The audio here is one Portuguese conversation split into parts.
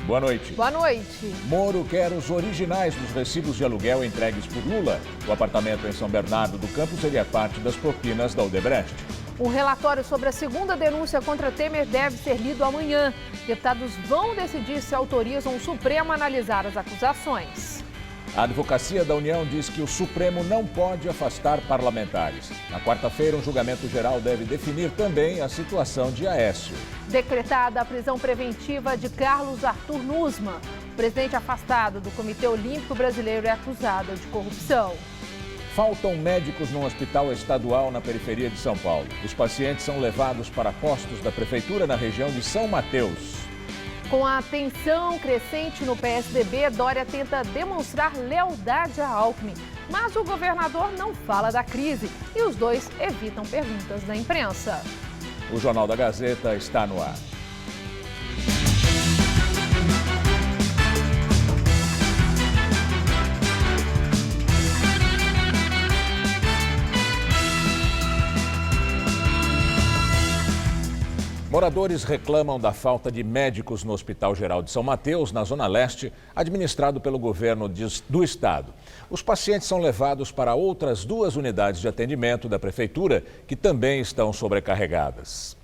Boa noite. Boa noite. Moro quer os originais dos recibos de aluguel entregues por Lula. O apartamento em São Bernardo do Campo seria parte das propinas da Odebrecht. O relatório sobre a segunda denúncia contra Temer deve ser lido amanhã. Deputados vão decidir se autorizam o Supremo a analisar as acusações. A Advocacia da União diz que o Supremo não pode afastar parlamentares. Na quarta-feira, um julgamento geral deve definir também a situação de Aécio. Decretada a prisão preventiva de Carlos Arthur Nussmann. O presidente afastado do Comitê Olímpico Brasileiro é acusado de corrupção. Faltam médicos num hospital estadual na periferia de São Paulo. Os pacientes são levados para postos da prefeitura na região de São Mateus. Com a tensão crescente no PSDB, Dória tenta demonstrar lealdade a Alckmin. Mas o governador não fala da crise e os dois evitam perguntas da imprensa. O Jornal da Gazeta está no ar. Moradores reclamam da falta de médicos no Hospital Geral de São Mateus, na Zona Leste, administrado pelo governo do estado. Os pacientes são levados para outras 2 unidades de atendimento da prefeitura, que também estão sobrecarregadas.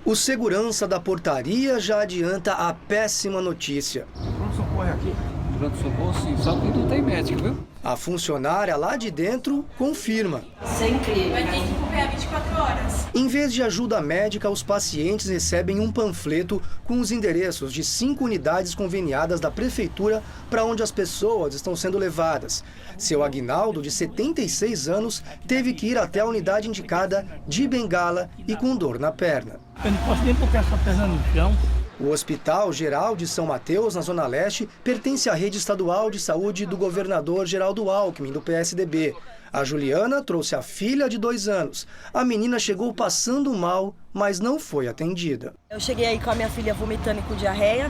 O segurança da portaria já adianta a péssima notícia. Pronto-socorro aqui. Pronto-socorro sim, só que não tem médico, viu? A funcionária lá de dentro confirma. Sempre. Vai ter que acompanhar 24 horas. Em vez de ajuda médica, os pacientes recebem um panfleto com os endereços de 5 unidades conveniadas da prefeitura para onde as pessoas estão sendo levadas. Seu Aguinaldo, de 76 anos, teve que ir até a unidade indicada de bengala e com dor na perna. Eu não posso nem colocar essa perna no chão. O Hospital Geral de São Mateus, na Zona Leste, pertence à rede estadual de saúde do governador Geraldo Alckmin, do PSDB. A Juliana trouxe a filha de 2 anos. A menina chegou passando mal, mas não foi atendida. Eu cheguei aí com a minha filha vomitando e com diarreia,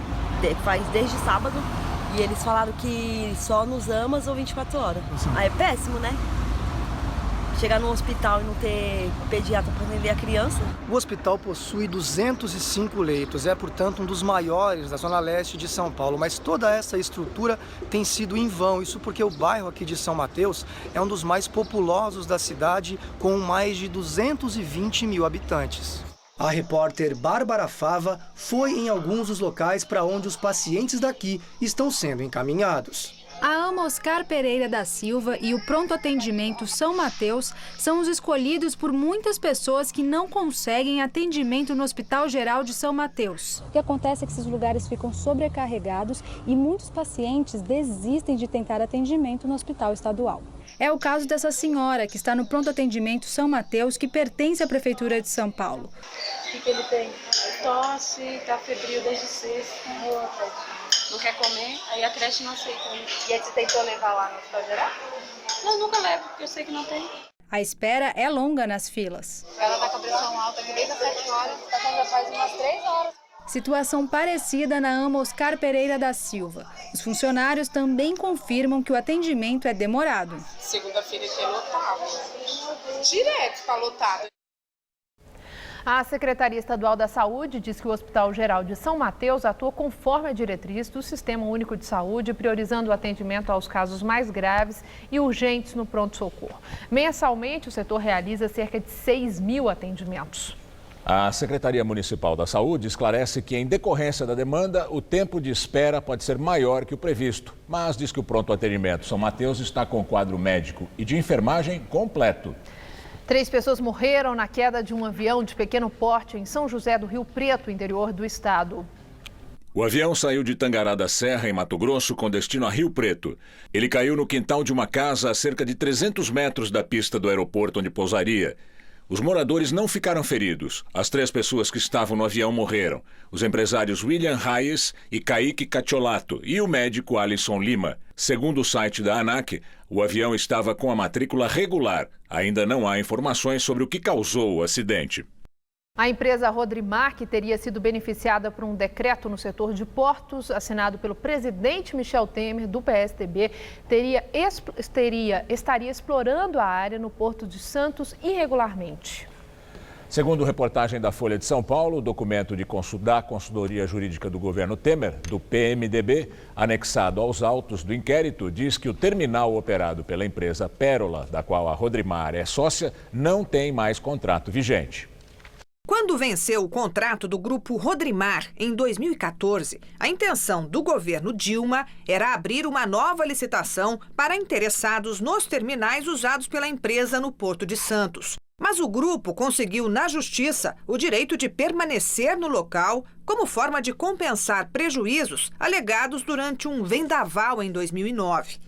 faz desde sábado, e eles falaram que só nos AMAs ou 24 horas. Aí é péssimo, né? Chegar num hospital e não ter pediatra para atender a criança. O hospital possui 205 leitos, é, portanto, um dos maiores da Zona Leste de São Paulo. Mas toda essa estrutura tem sido em vão, isso porque o bairro aqui de São Mateus é um dos mais populosos da cidade, com mais de 220 mil habitantes. A repórter Bárbara Fava foi em alguns dos locais para onde os pacientes daqui estão sendo encaminhados. A AMA Oscar Pereira da Silva e o Pronto Atendimento São Mateus são os escolhidos por muitas pessoas que não conseguem atendimento no Hospital Geral de São Mateus. O que acontece é que esses lugares ficam sobrecarregados e muitos pacientes desistem de tentar atendimento no hospital estadual. É o caso dessa senhora que está no Pronto Atendimento São Mateus, que pertence à Prefeitura de São Paulo. O que ele tem? Tosse, está febril desde sexta. Não quer comer, aí a creche não aceita. E aí você tentou levar lá no Hospital Geral? Não, nunca levo, porque eu sei que não tem. A espera é longa nas filas. Ela está com a pressão alta aqui desde as 7 horas, já faz umas 3 horas. Situação parecida na AMA Oscar Pereira da Silva. Os funcionários também confirmam que o atendimento é demorado. Segunda-feira tem lotado. Direto está lotado. A Secretaria Estadual da Saúde diz que o Hospital Geral de São Mateus atua conforme a diretriz do Sistema Único de Saúde, priorizando o atendimento aos casos mais graves e urgentes no pronto-socorro. Mensalmente, o setor realiza cerca de 6 mil atendimentos. A Secretaria Municipal da Saúde esclarece que, em decorrência da demanda, o tempo de espera pode ser maior que o previsto, mas diz que o pronto atendimento São Mateus está com quadro médico e de enfermagem completo. 3 pessoas morreram na queda de um avião de pequeno porte em São José do Rio Preto, interior do estado. O avião saiu de Tangará da Serra, em Mato Grosso, com destino a Rio Preto. Ele caiu no quintal de uma casa a cerca de 300 metros da pista do aeroporto onde pousaria. Os moradores não ficaram feridos. As 3 pessoas que estavam no avião morreram. Os empresários William Reyes e Kaique Cacciolato e o médico Alisson Lima. Segundo o site da ANAC, o avião estava com a matrícula regular. Ainda não há informações sobre o que causou o acidente. A empresa Rodrimar, que teria sido beneficiada por um decreto no setor de portos, assinado pelo presidente Michel Temer, do PSDB, estaria explorando a área no Porto de Santos irregularmente. Segundo reportagem da Folha de São Paulo, o documento da Consultoria Jurídica do governo Temer, do PMDB, anexado aos autos do inquérito, diz que o terminal operado pela empresa Pérola, da qual a Rodrimar é sócia, não tem mais contrato vigente. Quando venceu o contrato do grupo Rodrimar em 2014, a intenção do governo Dilma era abrir uma nova licitação para interessados nos terminais usados pela empresa no Porto de Santos. Mas o grupo conseguiu na justiça o direito de permanecer no local como forma de compensar prejuízos alegados durante um vendaval em 2009.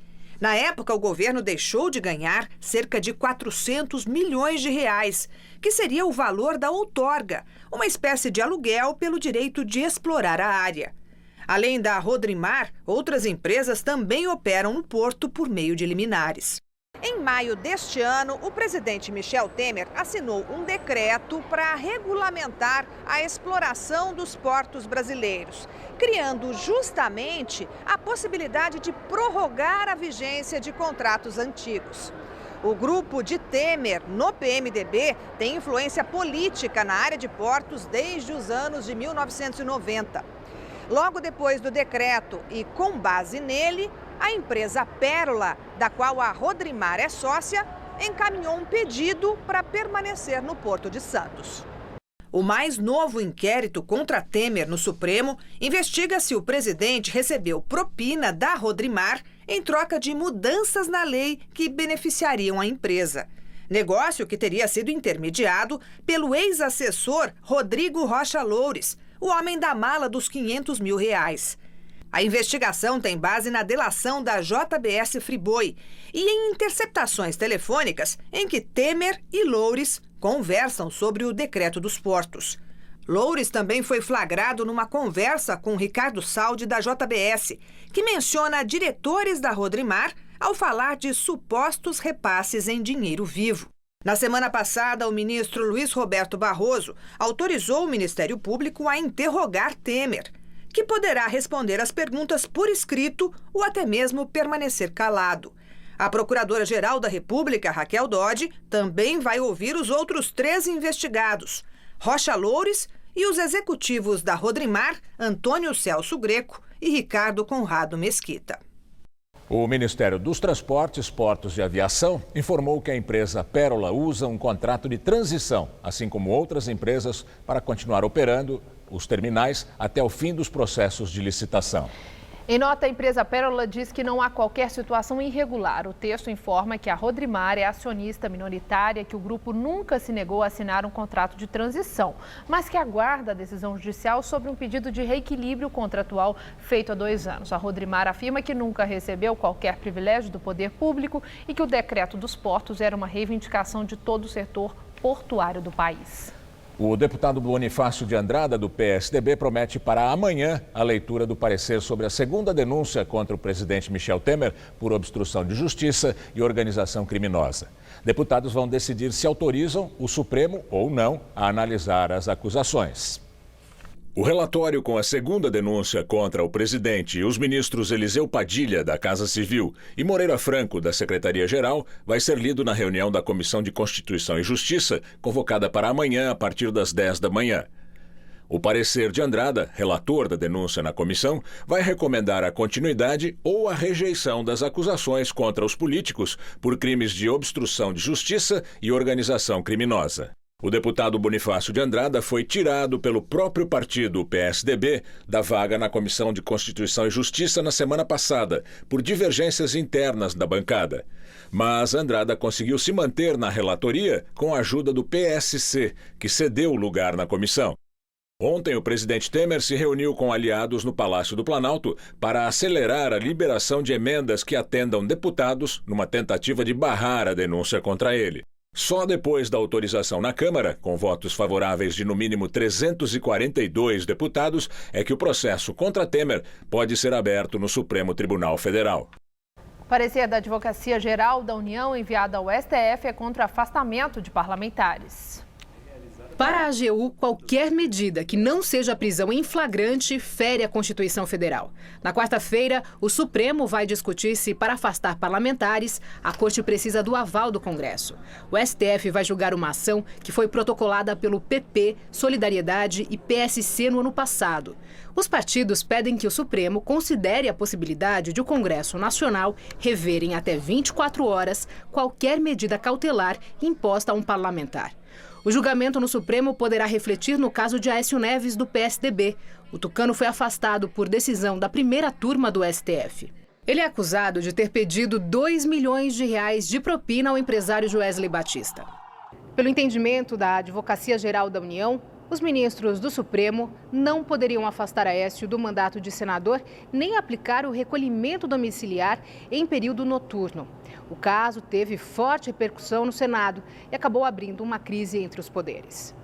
Na época, o governo deixou de ganhar cerca de 400 milhões de reais, que seria o valor da outorga, uma espécie de aluguel pelo direito de explorar a área. Além da Rodrimar, outras empresas também operam no porto por meio de liminares. Em maio deste ano, o presidente Michel Temer assinou um decreto para regulamentar a exploração dos portos brasileiros, criando justamente a possibilidade de prorrogar a vigência de contratos antigos. O grupo de Temer, no PMDB, tem influência política na área de portos desde os anos de 1990. Logo depois do decreto e com base nele, a empresa Pérola, da qual a Rodrimar é sócia, encaminhou um pedido para permanecer no Porto de Santos. O mais novo inquérito contra Temer no Supremo investiga se o presidente recebeu propina da Rodrimar em troca de mudanças na lei que beneficiariam a empresa. Negócio que teria sido intermediado pelo ex-assessor Rodrigo Rocha Loures, o homem da mala dos 500 mil reais. A investigação tem base na delação da JBS Friboi e em interceptações telefônicas em que Temer e Loures conversam sobre o decreto dos portos. Loures também foi flagrado numa conversa com Ricardo Saldi da JBS, que menciona diretores da Rodrimar ao falar de supostos repasses em dinheiro vivo. Na semana passada, o ministro Luiz Roberto Barroso autorizou o Ministério Público a interrogar Temer, que poderá responder as perguntas por escrito ou até mesmo permanecer calado. A Procuradora-Geral da República, Raquel Dodge, também vai ouvir os outros 3 investigados, Rocha Loures e os executivos da Rodrimar, Antônio Celso Greco e Ricardo Conrado Mesquita. O Ministério dos Transportes, Portos e Aviação informou que a empresa Pérola usa um contrato de transição, assim como outras empresas, para continuar operando os terminais até o fim dos processos de licitação. Em nota, a empresa Pérola diz que não há qualquer situação irregular. O texto informa que a Rodrimar é acionista minoritária, que o grupo nunca se negou a assinar um contrato de transição, mas que aguarda a decisão judicial sobre um pedido de reequilíbrio contratual feito há 2 anos. A Rodrimar afirma que nunca recebeu qualquer privilégio do poder público e que o decreto dos portos era uma reivindicação de todo o setor portuário do país. O deputado Bonifácio de Andrada, do PSDB, promete para amanhã a leitura do parecer sobre a segunda denúncia contra o presidente Michel Temer por obstrução de justiça e organização criminosa. Deputados vão decidir se autorizam o Supremo ou não a analisar as acusações. O relatório com a segunda denúncia contra o presidente e os ministros Eliseu Padilha, da Casa Civil, e Moreira Franco, da Secretaria-Geral, vai ser lido na reunião da Comissão de Constituição e Justiça, convocada para amanhã a partir das 10 da manhã. O parecer de Andrada, relator da denúncia na comissão, vai recomendar a continuidade ou a rejeição das acusações contra os políticos por crimes de obstrução de justiça e organização criminosa. O deputado Bonifácio de Andrada foi tirado pelo próprio partido, o PSDB, da vaga na Comissão de Constituição e Justiça na semana passada, por divergências internas da bancada. Mas Andrada conseguiu se manter na relatoria com a ajuda do PSC, que cedeu o lugar na comissão. Ontem, o presidente Temer se reuniu com aliados no Palácio do Planalto para acelerar a liberação de emendas que atendam deputados numa tentativa de barrar a denúncia contra ele. Só depois da autorização na Câmara, com votos favoráveis de no mínimo 342 deputados, é que o processo contra Temer pode ser aberto no Supremo Tribunal Federal. O parecer da Advocacia Geral da União enviado ao STF é contra afastamento de parlamentares. Para a AGU, qualquer medida que não seja prisão em flagrante fere a Constituição Federal. Na quarta-feira, o Supremo vai discutir se, para afastar parlamentares, a Corte precisa do aval do Congresso. O STF vai julgar uma ação que foi protocolada pelo PP, Solidariedade e PSC no ano passado. Os partidos pedem que o Supremo considere a possibilidade de o Congresso Nacional rever em até 24 horas qualquer medida cautelar imposta a um parlamentar. O julgamento no Supremo poderá refletir no caso de Aécio Neves, do PSDB. O tucano foi afastado por decisão da primeira turma do STF. Ele é acusado de ter pedido R$2 milhões de propina ao empresário Joesley Batista. Pelo entendimento da Advocacia Geral da União, os ministros do Supremo não poderiam afastar Aécio do mandato de senador nem aplicar o recolhimento domiciliar em período noturno. O caso teve forte repercussão no Senado e acabou abrindo uma crise entre os poderes.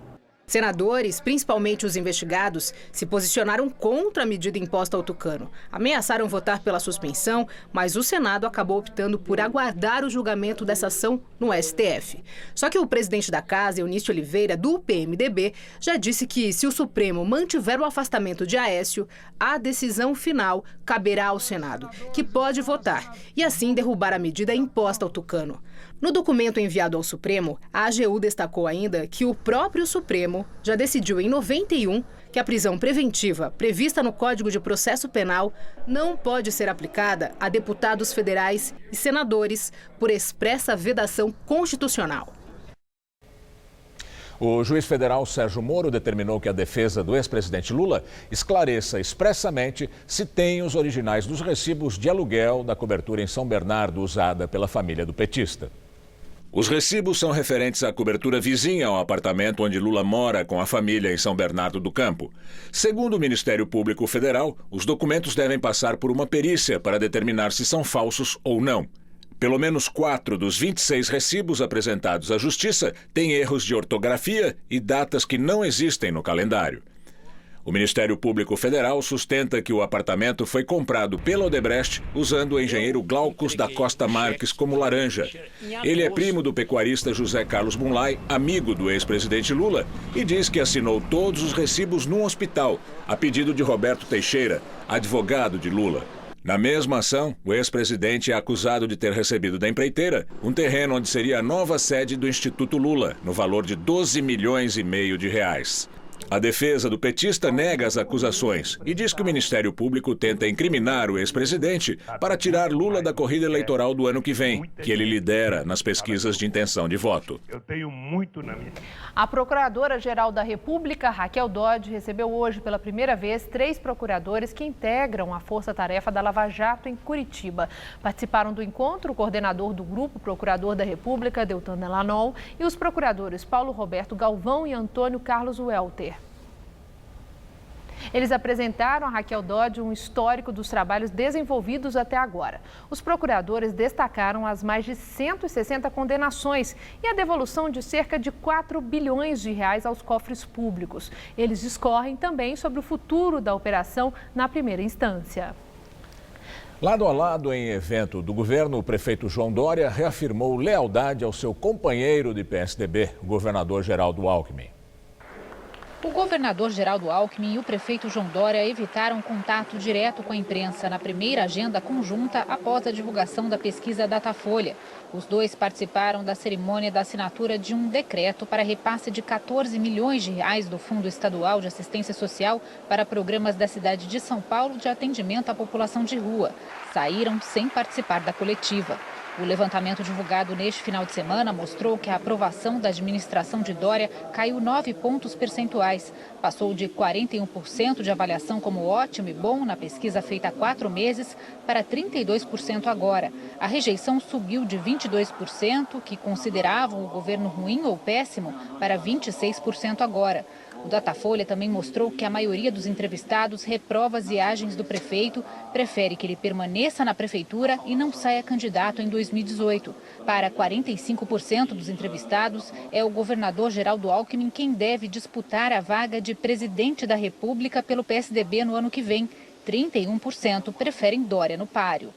Senadores, principalmente os investigados, se posicionaram contra a medida imposta ao tucano. Ameaçaram votar pela suspensão, mas o Senado acabou optando por aguardar o julgamento dessa ação no STF. Só que o presidente da casa, Eunício Oliveira, do PMDB, já disse que, se o Supremo mantiver o afastamento de Aécio, a decisão final caberá ao Senado, que pode votar e assim derrubar a medida imposta ao tucano. No documento enviado ao Supremo, a AGU destacou ainda que o próprio Supremo já decidiu em 91 que a prisão preventiva prevista no Código de Processo Penal não pode ser aplicada a deputados federais e senadores por expressa vedação constitucional. O juiz federal Sérgio Moro determinou que a defesa do ex-presidente Lula esclareça expressamente se tem os originais dos recibos de aluguel da cobertura em São Bernardo usada pela família do petista. Os recibos são referentes à cobertura vizinha ao apartamento onde Lula mora com a família em São Bernardo do Campo. Segundo o Ministério Público Federal, os documentos devem passar por uma perícia para determinar se são falsos ou não. Pelo menos 4 dos 26 recibos apresentados à Justiça têm erros de ortografia e datas que não existem no calendário. O Ministério Público Federal sustenta que o apartamento foi comprado pela Odebrecht usando o engenheiro Glaucus da Costa Marques como laranja. Ele é primo do pecuarista José Carlos Bunlai, amigo do ex-presidente Lula, e diz que assinou todos os recibos num hospital, a pedido de Roberto Teixeira, advogado de Lula. Na mesma ação, o ex-presidente é acusado de ter recebido da empreiteira um terreno onde seria a nova sede do Instituto Lula, no valor de R$12,5 milhões. A defesa do petista nega as acusações e diz que o Ministério Público tenta incriminar o ex-presidente para tirar Lula da corrida eleitoral do ano que vem, que ele lidera nas pesquisas de intenção de voto. Eu tenho muito na minha... A Procuradora-Geral da República, Raquel Dodge, recebeu hoje pela primeira vez 3 procuradores que integram a Força-Tarefa da Lava Jato em Curitiba. Participaram do encontro o coordenador do Grupo Procurador da República, Deltan Delanol, e os procuradores Paulo Roberto Galvão e Antônio Carlos Welter. Eles apresentaram a Raquel Dodge um histórico dos trabalhos desenvolvidos até agora. Os procuradores destacaram as mais de 160 condenações e a devolução de cerca de R$4 bilhões aos cofres públicos. Eles discorrem também sobre o futuro da operação na primeira instância. Lado a lado em evento do governo, o prefeito João Dória reafirmou lealdade ao seu companheiro de PSDB, o governador Geraldo Alckmin. O governador Geraldo Alckmin e o prefeito João Dória evitaram contato direto com a imprensa na primeira agenda conjunta após a divulgação da pesquisa Datafolha. Os dois participaram da cerimônia da assinatura de um decreto para repasse de R$14 milhões do Fundo Estadual de Assistência Social para programas da cidade de São Paulo de atendimento à população de rua. Saíram sem participar da coletiva. O levantamento divulgado neste final de semana mostrou que a aprovação da administração de Dória caiu 9 pontos percentuais. Passou de 41% de avaliação como ótimo e bom na pesquisa feita há 4 meses para 32% agora. A rejeição subiu de 22%, que consideravam o governo ruim ou péssimo, para 26% agora. O Datafolha também mostrou que a maioria dos entrevistados reprova as viagens do prefeito, prefere que ele permaneça na prefeitura e não saia candidato em 2018. Para 45% dos entrevistados, é o governador Geraldo Alckmin quem deve disputar a vaga de presidente da República pelo PSDB no ano que vem. 31% preferem Dória no páreo.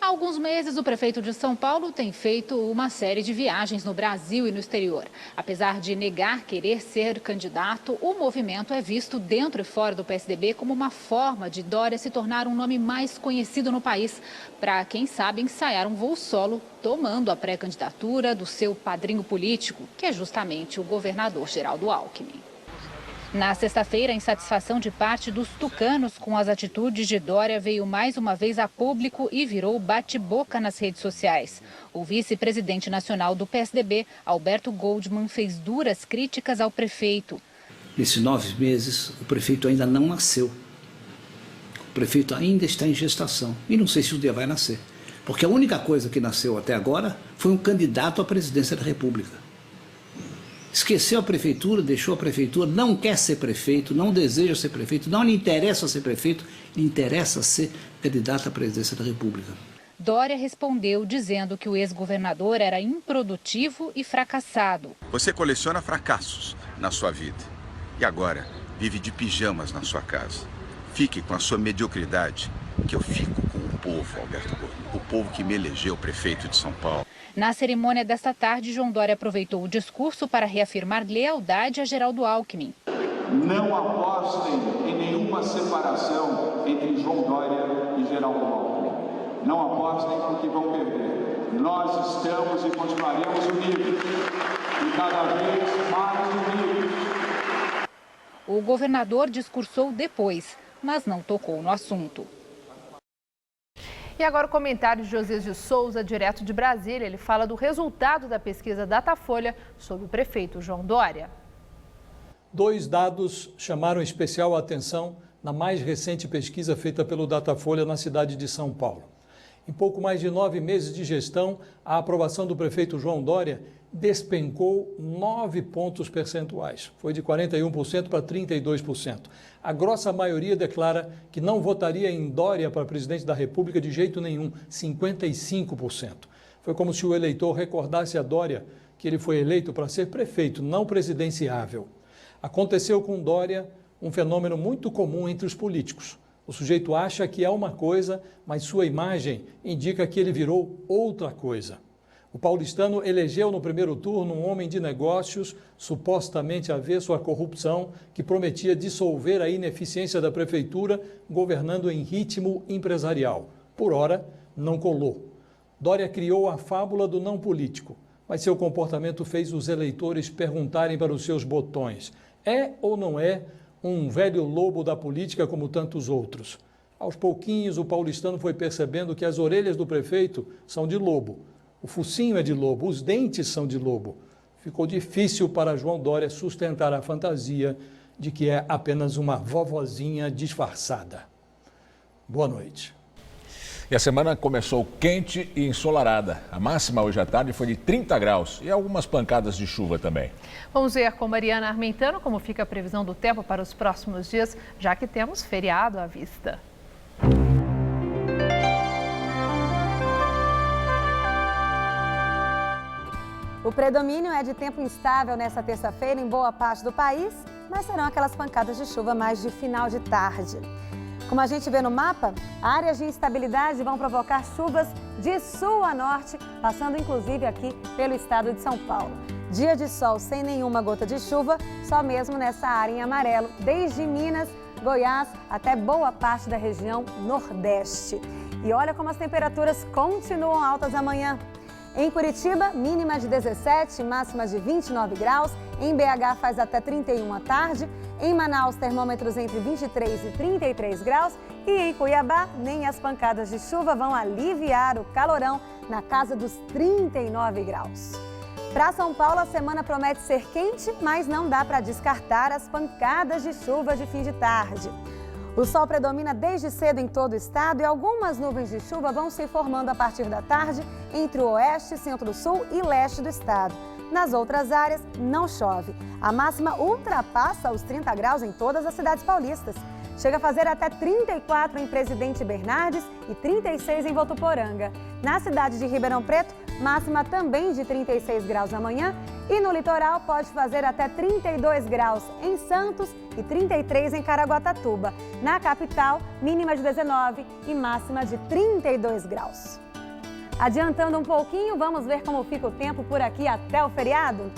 Há alguns meses, o prefeito de São Paulo tem feito uma série de viagens no Brasil e no exterior. Apesar de negar querer ser candidato, o movimento é visto dentro e fora do PSDB como uma forma de Dória se tornar um nome mais conhecido no país, para, quem sabe, ensaiar um voo solo, tomando a pré-candidatura do seu padrinho político, que é justamente o governador Geraldo Alckmin. Na sexta-feira, a insatisfação de parte dos tucanos com as atitudes de Dória veio mais uma vez a público e virou bate-boca nas redes sociais. O vice-presidente nacional do PSDB, Alberto Goldman, fez duras críticas ao prefeito. Nesses 9 meses, o prefeito ainda não nasceu. O prefeito ainda está em gestação e não sei se um dia vai nascer. Porque a única coisa que nasceu até agora foi um candidato à presidência da República. Esqueceu a prefeitura, deixou a prefeitura, não quer ser prefeito, não deseja ser prefeito, não lhe interessa ser prefeito, lhe interessa ser candidato à presidência da República. Dória respondeu dizendo que o ex-governador era improdutivo e fracassado. Você coleciona fracassos na sua vida e agora vive de pijamas na sua casa. Fique com a sua mediocridade, que eu fico com o povo, Alberto Goldman, o povo que me elegeu prefeito de São Paulo. Na cerimônia desta tarde, João Dória aproveitou o discurso para reafirmar lealdade a Geraldo Alckmin. Não apostem em nenhuma separação entre João Dória e Geraldo Alckmin. Não apostem porque vão perder. Nós estamos e continuaremos unidos. E cada vez mais unidos. O governador discursou depois, mas não tocou no assunto. E agora o comentário de Josias de Souza, direto de Brasília. Ele fala do resultado da pesquisa Datafolha sobre o prefeito João Dória. 2 dados chamaram especial atenção na mais recente pesquisa feita pelo Datafolha na cidade de São Paulo. Em pouco mais de 9 meses de gestão, a aprovação do prefeito João Dória despencou 9 pontos percentuais. Foi de 41% para 32%. A grossa maioria declara que não votaria em Dória para presidente da República de jeito nenhum, 55%. Foi como se o eleitor recordasse a Dória que ele foi eleito para ser prefeito, não presidenciável. Aconteceu com Dória um fenômeno muito comum entre os políticos. O sujeito acha que é uma coisa, mas sua imagem indica que ele virou outra coisa. O paulistano elegeu no primeiro turno um homem de negócios supostamente avesso à corrupção, que prometia dissolver a ineficiência da prefeitura, governando em ritmo empresarial. Por ora, não colou. Dória criou a fábula do não político, mas seu comportamento fez os eleitores perguntarem para os seus botões: é ou não é um velho lobo da política como tantos outros? Aos pouquinhos, o paulistano foi percebendo que as orelhas do prefeito são de lobo. O focinho é de lobo, os dentes são de lobo. Ficou difícil para João Dória sustentar a fantasia de que é apenas uma vovozinha disfarçada. Boa noite. E a semana começou quente e ensolarada. A máxima hoje à tarde foi de 30 graus e algumas pancadas de chuva também. Vamos ver com Mariana Armentano como fica a previsão do tempo para os próximos dias, já que temos feriado à vista. O predomínio é de tempo instável nesta terça-feira em boa parte do país, mas serão aquelas pancadas de chuva mais de final de tarde. Como a gente vê no mapa, áreas de instabilidade vão provocar chuvas de sul a norte, passando inclusive aqui pelo estado de São Paulo. Dia de sol sem nenhuma gota de chuva, só mesmo nessa área em amarelo, desde Minas, Goiás até boa parte da região nordeste. E olha como as temperaturas continuam altas amanhã. Em Curitiba, mínima de 17, máxima de 29 graus. Em BH faz até 31 à tarde. Em Manaus, termômetros entre 23 e 33 graus. E em Cuiabá, nem as pancadas de chuva vão aliviar o calorão na casa dos 39 graus. Para São Paulo, a semana promete ser quente, mas não dá para descartar as pancadas de chuva de fim de tarde. O sol predomina desde cedo em todo o estado e algumas nuvens de chuva vão se formando a partir da tarde entre o oeste, centro-sul e leste do estado. Nas outras áreas, não chove. A máxima ultrapassa os 30 graus em todas as cidades paulistas. Chega a fazer até 34 em Presidente Bernardes e 36 em Votuporanga. Na cidade de Ribeirão Preto, máxima também de 36 graus amanhã. E no litoral pode fazer até 32 graus em Santos e 33 em Caraguatatuba. Na capital, mínima de 19 e máxima de 32 graus. Adiantando um pouquinho, vamos ver como fica o tempo por aqui até o feriado?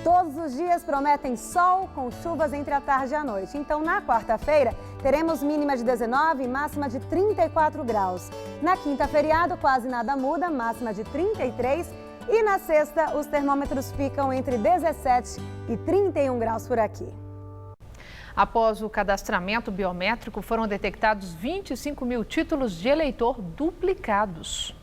Todos os dias prometem sol com chuvas entre a tarde e a noite. Então, na quarta-feira, teremos mínima de 19 e máxima de 34 graus. Na quinta, feriado, quase nada muda, máxima de 33. E na sexta, os termômetros ficam entre 17 e 31 graus por aqui. Após o cadastramento biométrico, foram detectados 25 mil títulos de eleitor duplicados.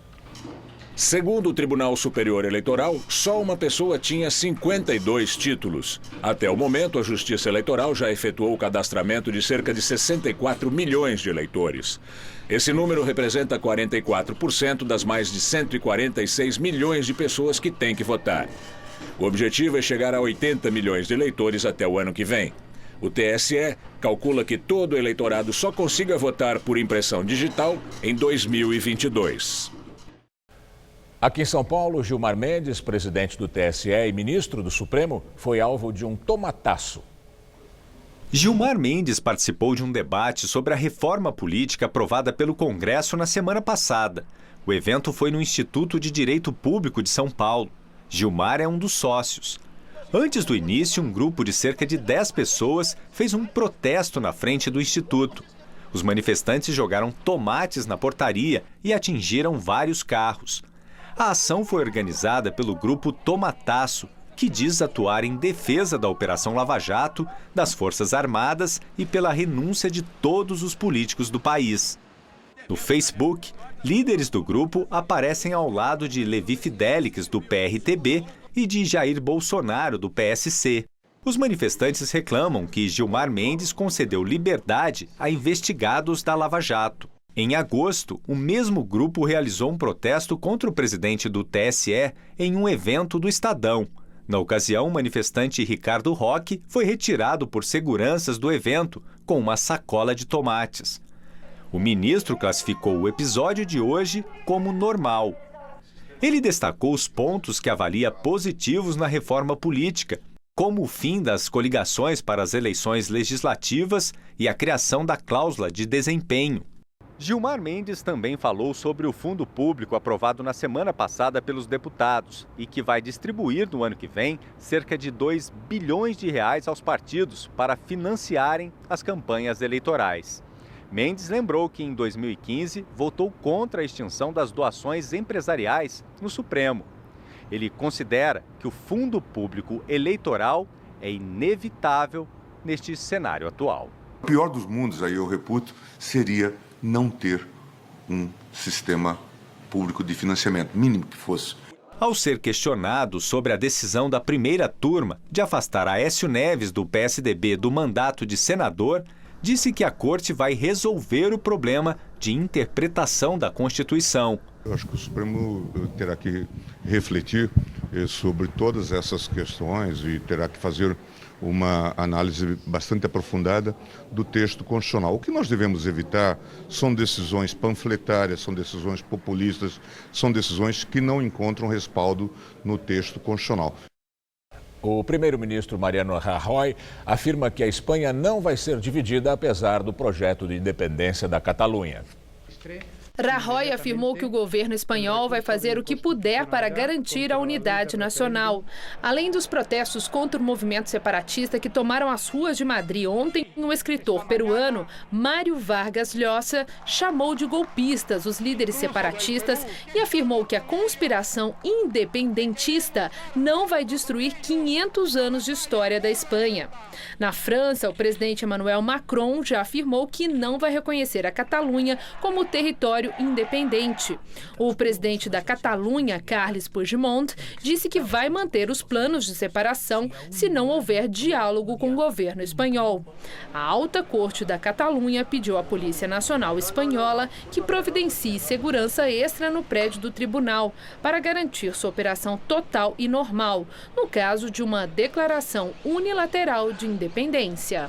Segundo o Tribunal Superior Eleitoral, só uma pessoa tinha 52 títulos. Até o momento, a Justiça Eleitoral já efetuou o cadastramento de cerca de 64 milhões de eleitores. Esse número representa 44% das mais de 146 milhões de pessoas que têm que votar. O objetivo é chegar a 80 milhões de eleitores até o ano que vem. O TSE calcula que todo eleitorado só consiga votar por impressão digital em 2022. Aqui em São Paulo, Gilmar Mendes, presidente do TSE e ministro do Supremo, foi alvo de um tomataço. Gilmar Mendes participou de um debate sobre a reforma política aprovada pelo Congresso na semana passada. O evento foi no Instituto de Direito Público de São Paulo. Gilmar é um dos sócios. Antes do início, um grupo de cerca de 10 pessoas fez um protesto na frente do Instituto. Os manifestantes jogaram tomates na portaria e atingiram vários carros. A ação foi organizada pelo grupo Tomataço, que diz atuar em defesa da Operação Lava Jato, das Forças Armadas e pela renúncia de todos os políticos do país. No Facebook, líderes do grupo aparecem ao lado de Levi Fidelix, do PRTB, e de Jair Bolsonaro, do PSC. Os manifestantes reclamam que Gilmar Mendes concedeu liberdade a investigados da Lava Jato. Em agosto, o mesmo grupo realizou um protesto contra o presidente do TSE em um evento do Estadão. Na ocasião, o manifestante Ricardo Roque foi retirado por seguranças do evento com uma sacola de tomates. O ministro classificou o episódio de hoje como normal. Ele destacou os pontos que avalia positivos na reforma política, como o fim das coligações para as eleições legislativas e a criação da cláusula de desempenho. Gilmar Mendes também falou sobre o fundo público aprovado na semana passada pelos deputados e que vai distribuir no ano que vem cerca de 2 bilhões de reais aos partidos para financiarem as campanhas eleitorais. Mendes lembrou que em 2015 votou contra a extinção das doações empresariais no Supremo. Ele considera que o fundo público eleitoral é inevitável neste cenário atual. O pior dos mundos, aí eu reputo, seria não ter um sistema público de financiamento, mínimo que fosse. Ao ser questionado sobre a decisão da primeira turma de afastar Aécio Neves do PSDB do mandato de senador, disse que a corte vai resolver o problema de interpretação da Constituição. Eu acho que o Supremo terá que refletir sobre todas essas questões e terá que fazer uma análise bastante aprofundada do texto constitucional. O que nós devemos evitar são decisões panfletárias, são decisões populistas, são decisões que não encontram respaldo no texto constitucional. O primeiro-ministro Mariano Rajoy afirma que a Espanha não vai ser dividida apesar do projeto de independência da Catalunha. Rajoy afirmou que o governo espanhol vai fazer o que puder para garantir a unidade nacional. Além dos protestos contra o movimento separatista que tomaram as ruas de Madrid ontem, o escritor peruano Mário Vargas Llosa chamou de golpistas os líderes separatistas e afirmou que a conspiração independentista não vai destruir 500 anos de história da Espanha. Na França, o presidente Emmanuel Macron já afirmou que não vai reconhecer a Catalunha como território independente. O presidente da Catalunha, Carles Puigdemont, disse que vai manter os planos de separação se não houver diálogo com o governo espanhol. A Alta Corte da Catalunha pediu à Polícia Nacional Espanhola que providencie segurança extra no prédio do tribunal para garantir sua operação total e normal, no caso de uma declaração unilateral de independência.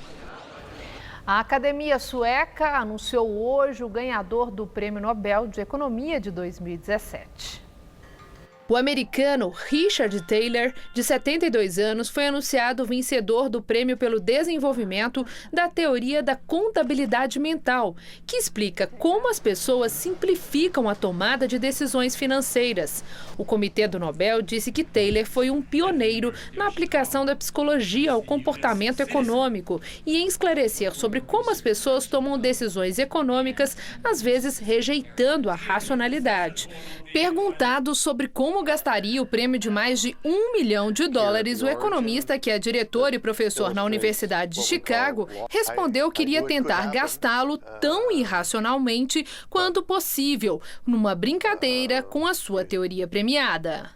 A Academia Sueca anunciou hoje o ganhador do Prêmio Nobel de Economia de 2017. O americano Richard Taylor, de 72 anos, foi anunciado vencedor do Prêmio pelo Desenvolvimento da Teoria da Contabilidade Mental, que explica como as pessoas simplificam a tomada de decisões financeiras. O Comitê do Nobel disse que Taylor foi um pioneiro na aplicação da psicologia ao comportamento econômico e em esclarecer sobre como as pessoas tomam decisões econômicas, às vezes rejeitando a racionalidade. Perguntado sobre como gastaria o prêmio de mais de $1 milhão, o economista, que é diretor e professor na Universidade de Chicago, respondeu que iria tentar gastá-lo tão irracionalmente quanto possível, numa brincadeira com a sua teoria premiada.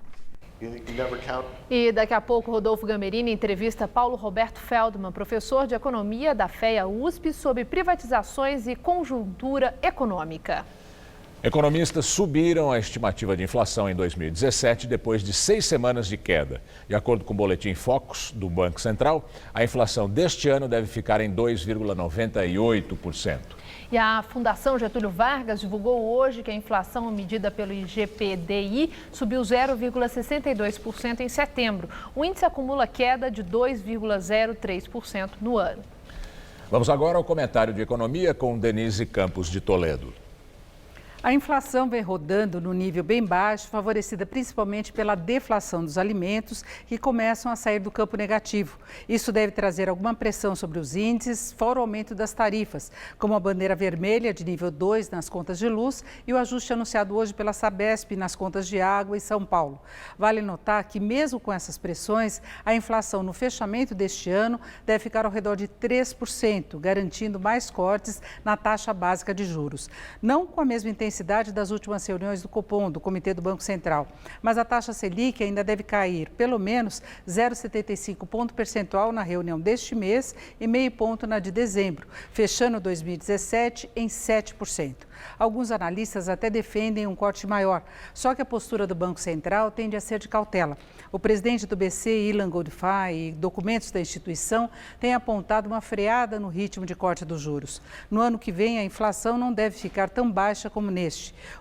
E daqui a pouco, Rodolfo Gammerini entrevista Paulo Roberto Feldman, professor de economia da FEA USP, sobre privatizações e conjuntura econômica. Economistas subiram a estimativa de inflação em 2017 depois de 6 semanas de queda. De acordo com o boletim Focus do Banco Central, a inflação deste ano deve ficar em 2,98%. E a Fundação Getúlio Vargas divulgou hoje que a inflação medida pelo IGPDI subiu 0,62% em setembro. O índice acumula queda de 2,03% no ano. Vamos agora ao comentário de economia com Denise Campos de Toledo. A inflação vem rodando no nível bem baixo, favorecida principalmente pela deflação dos alimentos, que começam a sair do campo negativo. Isso deve trazer alguma pressão sobre os índices, fora o aumento das tarifas, como a bandeira vermelha de nível 2 nas contas de luz e o ajuste anunciado hoje pela Sabesp nas contas de água em São Paulo. Vale notar que, mesmo com essas pressões, a inflação no fechamento deste ano deve ficar ao redor de 3%, garantindo mais cortes na taxa básica de juros. Não com a mesma intensidade das últimas reuniões do Copom, do Comitê do Banco Central. Mas a taxa Selic ainda deve cair pelo menos 0,75 ponto percentual na reunião deste mês e meio ponto na de dezembro, fechando 2017 em 7%. Alguns analistas até defendem um corte maior, só que a postura do Banco Central tende a ser de cautela. O presidente do BC, Ilan Goldfein, e documentos da instituição têm apontado uma freada no ritmo de corte dos juros. No ano que vem, a inflação não deve ficar tão baixa como neste.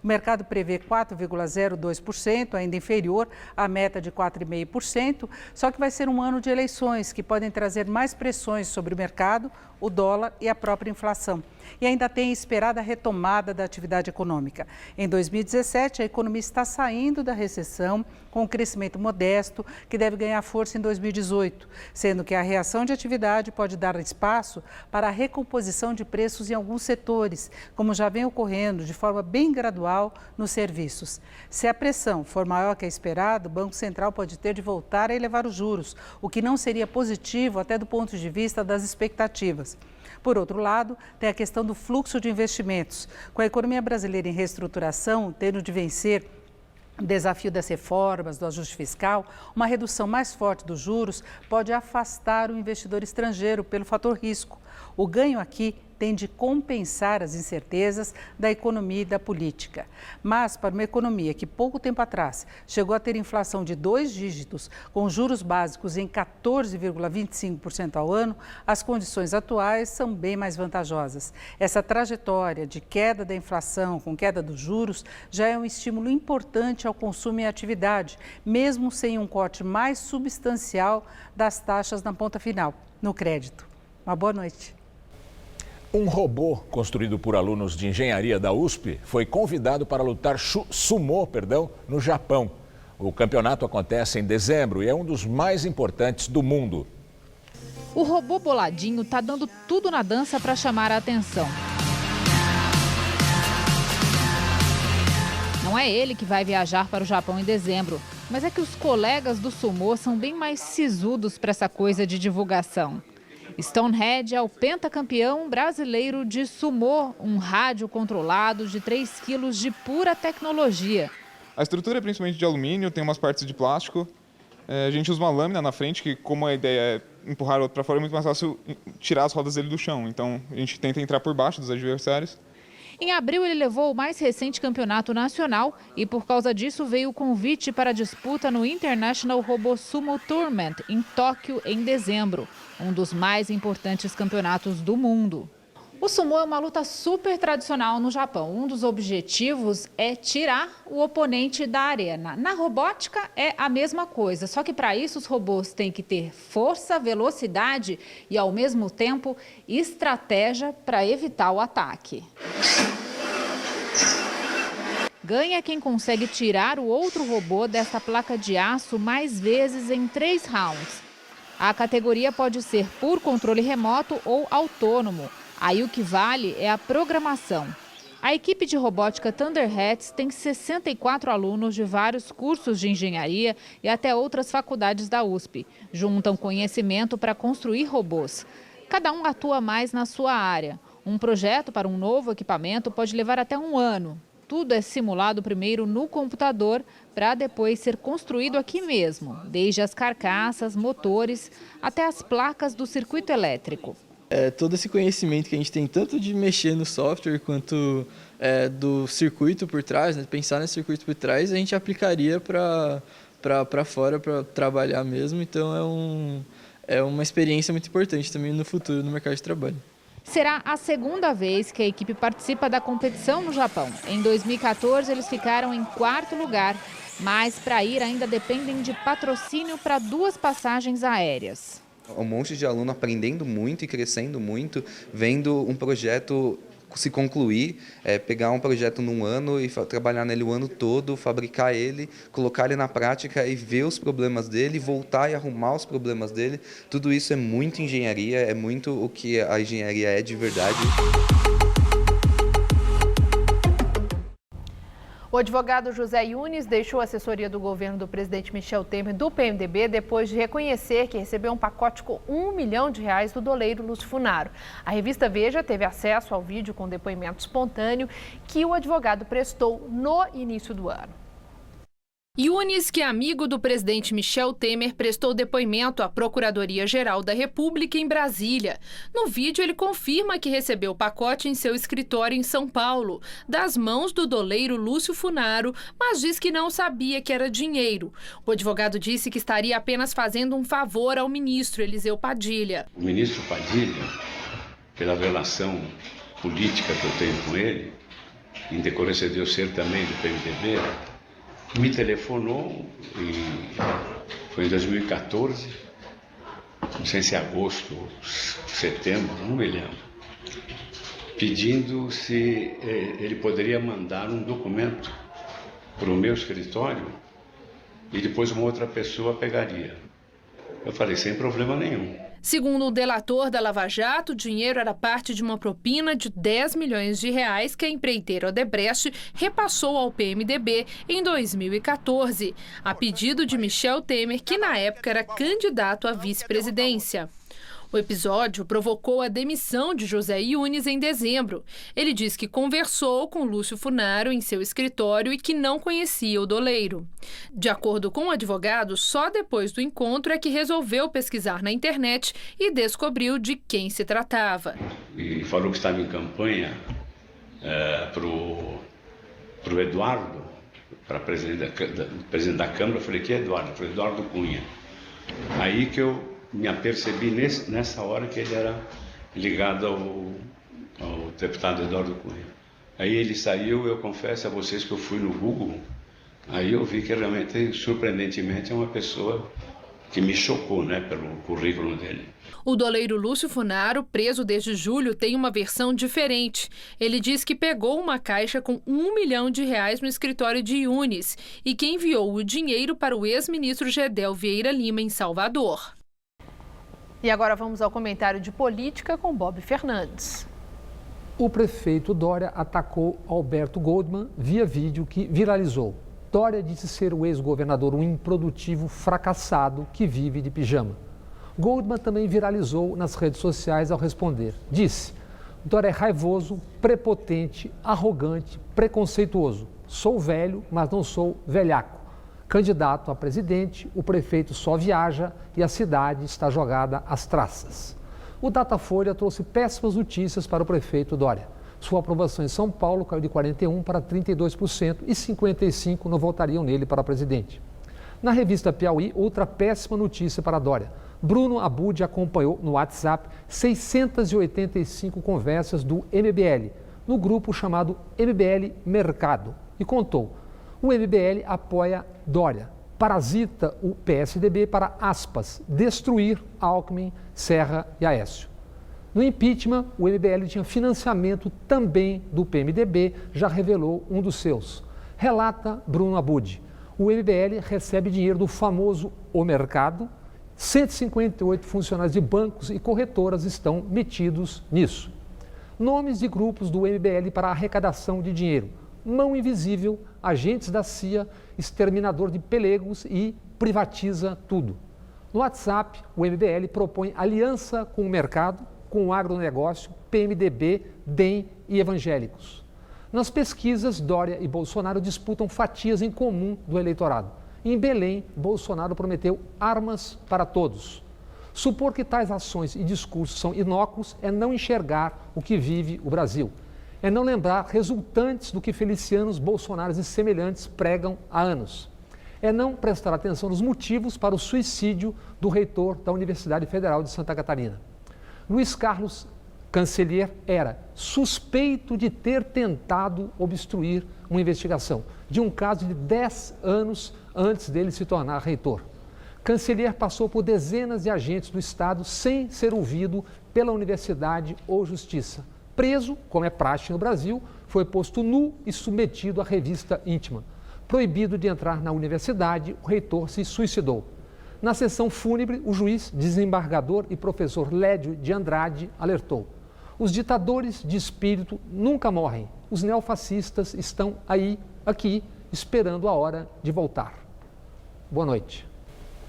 O mercado prevê 4,02%, ainda inferior à meta de 4,5%, só que vai ser um ano de eleições que podem trazer mais pressões sobre o mercado, o dólar e a própria inflação. E ainda tem esperada retomada da atividade econômica. Em 2017, a economia está saindo da recessão com um crescimento modesto que deve ganhar força em 2018, sendo que a reação de atividade pode dar espaço para a recomposição de preços em alguns setores, como já vem ocorrendo de forma bem gradual nos serviços. Se a pressão for maior que a esperada, o Banco Central pode ter de voltar a elevar os juros, o que não seria positivo até do ponto de vista das expectativas. Por outro lado, tem a questão do fluxo de investimentos. Com a economia brasileira em reestruturação, tendo de vencer o desafio das reformas, do ajuste fiscal, uma redução mais forte dos juros pode afastar o investidor estrangeiro pelo fator risco. O ganho aqui tem de compensar as incertezas da economia e da política. Mas, para uma economia que pouco tempo atrás chegou a ter inflação de 2 dígitos, com juros básicos em 14,25% ao ano, as condições atuais são bem mais vantajosas. Essa trajetória de queda da inflação com queda dos juros já é um estímulo importante ao consumo e à atividade, mesmo sem um corte mais substancial das taxas na ponta final, no crédito. Uma boa noite. Um robô construído por alunos de engenharia da USP foi convidado para lutar sumô, no Japão. O campeonato acontece em dezembro e é um dos mais importantes do mundo. O robô boladinho está dando tudo na dança para chamar a atenção. Não é ele que vai viajar para o Japão em dezembro, mas é que os colegas do sumô são bem mais sisudos para essa coisa de divulgação. Stonehead é o pentacampeão brasileiro de sumô, um rádio controlado de 3 quilos de pura tecnologia. A estrutura é principalmente de alumínio, tem umas partes de plástico. A gente usa uma lâmina na frente, que como a ideia é empurrar o outro para fora, é muito mais fácil tirar as rodas dele do chão. Então a gente tenta entrar por baixo dos adversários. Em abril, ele levou o mais recente campeonato nacional e, por causa disso, veio o convite para a disputa no International Robot Sumo Tournament, em Tóquio, em dezembro, um dos mais importantes campeonatos do mundo. O sumô é uma luta super tradicional no Japão. Um dos objetivos é tirar o oponente da arena. Na robótica é a mesma coisa, só que para isso os robôs têm que ter força, velocidade e, ao mesmo tempo, estratégia para evitar o ataque. Ganha quem consegue tirar o outro robô desta placa de aço mais vezes em 3 rounds. A categoria pode ser por controle remoto ou autônomo. Aí o que vale é a programação. A equipe de robótica Thunderhats tem 64 alunos de vários cursos de engenharia e até outras faculdades da USP. Juntam conhecimento para construir robôs. Cada um atua mais na sua área. Um projeto para um novo equipamento pode levar até 1 ano. Tudo é simulado primeiro no computador para depois ser construído aqui mesmo, desde as carcaças, motores, até as placas do circuito elétrico. Todo esse conhecimento que a gente tem, tanto de mexer no software quanto do circuito por trás, né? Pensar nesse circuito por trás, a gente aplicaria para fora, para trabalhar mesmo. Então é uma experiência muito importante também no futuro no mercado de trabalho. Será a segunda vez que a equipe participa da competição no Japão. Em 2014, eles ficaram em 4º lugar, mas para ir ainda dependem de patrocínio para 2 passagens aéreas. Um monte de aluno aprendendo muito e crescendo muito, vendo um projeto se concluir, pegar um projeto num ano e trabalhar nele o ano todo, fabricar ele, colocar ele na prática e ver os problemas dele, voltar e arrumar os problemas dele. Tudo isso é muito engenharia, é muito o que a engenharia é de verdade. O advogado José Yunes deixou a assessoria do governo do presidente Michel Temer do PMDB depois de reconhecer que recebeu um pacote com R$1 milhão do doleiro Lúcio Funaro. A revista Veja teve acesso ao vídeo com depoimento espontâneo que o advogado prestou no início do ano. Yunes, que é amigo do presidente Michel Temer, prestou depoimento à Procuradoria-Geral da República em Brasília. No vídeo, ele confirma que recebeu o pacote em seu escritório em São Paulo, das mãos do doleiro Lúcio Funaro, mas diz que não sabia que era dinheiro. O advogado disse que estaria apenas fazendo um favor ao ministro Eliseu Padilha. O ministro Padilha, pela relação política que eu tenho com ele, em decorrência de eu ser também do PMDB, me telefonou, foi em 2014, não sei se agosto, setembro, não me lembro, pedindo se ele poderia mandar um documento para o meu escritório e depois uma outra pessoa pegaria. Eu falei, sem problema nenhum. Segundo o delator da Lava Jato, o dinheiro era parte de uma propina de R$10 milhões que a empreiteira Odebrecht repassou ao PMDB em 2014, a pedido de Michel Temer, que na época era candidato à vice-presidência. O episódio provocou a demissão de José Yunes em dezembro. Ele diz que conversou com Lúcio Funaro em seu escritório e que não conhecia o doleiro. De acordo com o advogado, só depois do encontro é que resolveu pesquisar na internet e descobriu de quem se tratava. E falou que estava em campanha para o Eduardo, para presidente da Câmara. Eu falei, que é Eduardo? Eu falei, Eduardo Cunha. Aí que eu me apercebi nessa hora que ele era ligado ao deputado Eduardo Cunha. Aí ele saiu, eu confesso a vocês que eu fui no Google, aí eu vi que realmente, surpreendentemente, é uma pessoa que me chocou, né, pelo currículo dele. O doleiro Lúcio Funaro, preso desde julho, tem uma versão diferente. Ele diz que pegou uma caixa com R$1 milhão no escritório de Yunes e que enviou o dinheiro para o ex-ministro Gedel Vieira Lima, em Salvador. E agora vamos ao comentário de política com Bob Fernandes. O prefeito Dória atacou Alberto Goldman via vídeo que viralizou. Dória disse ser o ex-governador um improdutivo fracassado que vive de pijama. Goldman também viralizou nas redes sociais ao responder. Disse: Dória é raivoso, prepotente, arrogante, preconceituoso. Sou velho, mas não sou velhaco. Candidato a presidente, o prefeito só viaja e a cidade está jogada às traças. O Datafolha trouxe péssimas notícias para o prefeito Dória. Sua aprovação em São Paulo caiu de 41% para 32% e 55% não votariam nele para presidente. Na revista Piauí, outra péssima notícia para Dória. Bruno Abud acompanhou no WhatsApp 685 conversas do MBL, no grupo chamado MBL Mercado, e contou: o MBL apoia Dória, parasita o PSDB para, aspas, destruir Alckmin, Serra e Aécio. No impeachment, o MBL tinha financiamento também do PMDB, já revelou um dos seus. Relata Bruno Abud: o MBL recebe dinheiro do famoso O Mercado, 158 funcionários de bancos e corretoras estão metidos nisso. Nomes de grupos do MBL para arrecadação de dinheiro: Mão Invisível, Agentes da CIA, Exterminador de Pelegos e Privatiza Tudo. No WhatsApp, o MBL propõe aliança com o mercado, com o agronegócio, PMDB, DEM e evangélicos. Nas pesquisas, Dória e Bolsonaro disputam fatias em comum do eleitorado. Em Belém, Bolsonaro prometeu armas para todos. Supor que tais ações e discursos são inócuos é não enxergar o que vive o Brasil. É não lembrar resultantes do que Felicianos, Bolsonaros e semelhantes pregam há anos. É não prestar atenção nos motivos para o suicídio do reitor da Universidade Federal de Santa Catarina. Luiz Carlos Cancellier era suspeito de ter tentado obstruir uma investigação de um caso de 10 anos antes dele se tornar reitor. Cancellier passou por dezenas de agentes do Estado sem ser ouvido pela universidade ou justiça. Preso, como é praxe no Brasil, foi posto nu e submetido à revista íntima. Proibido de entrar na universidade, o reitor se suicidou. Na sessão fúnebre, o juiz, desembargador e professor Lédio de Andrade alertou: os ditadores de espírito nunca morrem. Os neofascistas estão aqui, esperando a hora de voltar. Boa noite.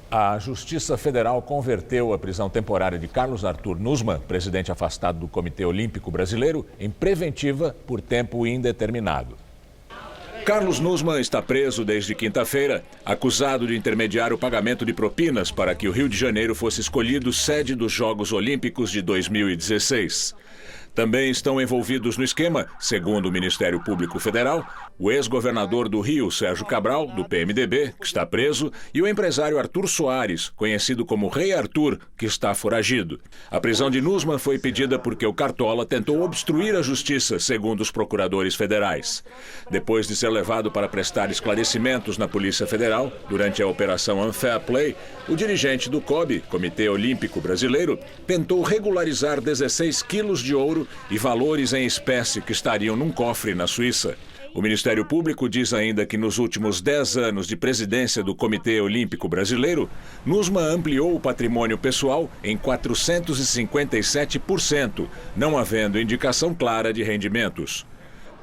A Justiça Federal converteu a prisão temporária de Carlos Arthur Nussmann, presidente afastado do Comitê Olímpico Brasileiro, em preventiva por tempo indeterminado. Carlos Nussmann está preso desde quinta-feira, acusado de intermediar o pagamento de propinas para que o Rio de Janeiro fosse escolhido sede dos Jogos Olímpicos de 2016. Também estão envolvidos no esquema, segundo o Ministério Público Federal, o ex-governador do Rio, Sérgio Cabral, do PMDB, que está preso, e o empresário Arthur Soares, conhecido como Rei Arthur, que está foragido. A prisão de Nussmann foi pedida porque o Cartola tentou obstruir a justiça, segundo os procuradores federais. Depois de ser levado para prestar esclarecimentos na Polícia Federal, durante a Operação Unfair Play, o dirigente do COB, Comitê Olímpico Brasileiro, tentou regularizar 16 quilos de ouro e valores em espécie que estariam num cofre na Suíça. O Ministério Público diz ainda que nos últimos 10 anos de presidência do Comitê Olímpico Brasileiro, Nussmann ampliou o patrimônio pessoal em 457%, não havendo indicação clara de rendimentos.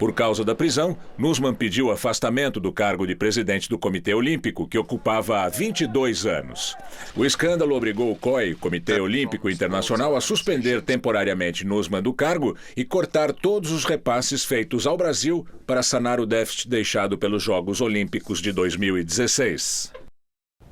Por causa da prisão, Nussmann pediu afastamento do cargo de presidente do Comitê Olímpico, que ocupava há 22 anos. O escândalo obrigou o COI, Comitê Olímpico Internacional, a suspender temporariamente Nussmann do cargo e cortar todos os repasses feitos ao Brasil para sanar o déficit deixado pelos Jogos Olímpicos de 2016.